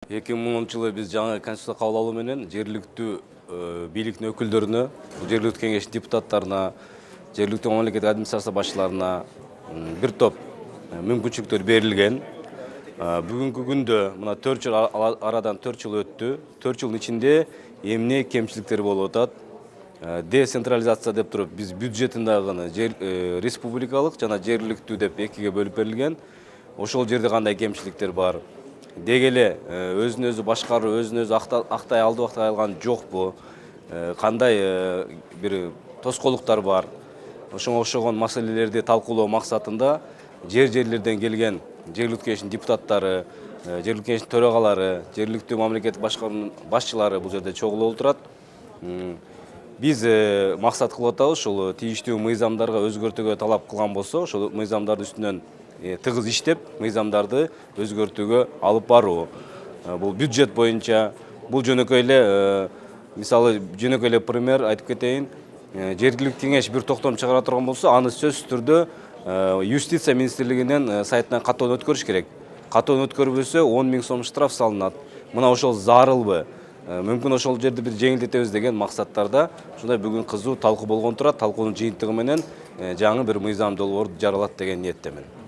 2010 жылы біз жаңа конституция кабыл алуу менен жергиликтүү бийликтин өкүлдөрүнө, жергиликтүү кеңештин депутаттарына, жергиликтүү мамлекеттик администрация башчыларына бир топ мүмкүнчүлүктөр берилген. Бүгүнкү күндө мына 4 жыл арадан 4 жыл өттү. 4 жылдын ичинде эмне кемчиликтер болуп атат? Децентрализация деп туруп биз бюджеттин дагы республикалык жана жергиликтүү деп экиге бөлүп берилген. Ошол жерде кандай кемчиликтер бар? Деги эле өзүн өзү башкаруу, өзүн өзү актай алган жокпу? Кандай бир тоскоолдуктар бар? Ошого окшогон маселелерди талкуулоо максатында жерлерден келген жергиликтүү кеңештин депутаттары, жергиликтүү кеңештин төрагалары, жергиликтүү мамлекеттик башкаруунун башчылары бул жерде чогулуп отурат. Биз максат кылып атабыз ушул тийиштүү мыйзамдарга өзгөртүүгө талап кылган болсо, ошол мыйзамдардын үстүнөн тыгыз иштеп, мыйзамдарды өзгөртүүгө алып баруу. Бул бюджет боюнча, бул жөнөкөй эле мисалы жөнөкөй эле пример айтып кетейин. Жергиликтүү кеңеш бир токтом чыгара турган болсо, аны сөзсүз түрдө юстиция министрлигинин сайтынан каттоон өткөрүш керек. Каттоон өткөрбөсө 10 000 сом штраф салынат. Мына ошол зарылбы? Мүмкүн ошол жерди бир жеңилдетебиз деген максаттарда ушундай бүгүн кызуу талкуу болгон турат. Талкуунун жыйынтыгы менен жаңы бир мыйзам долбоор жаралат деген ниеттемин.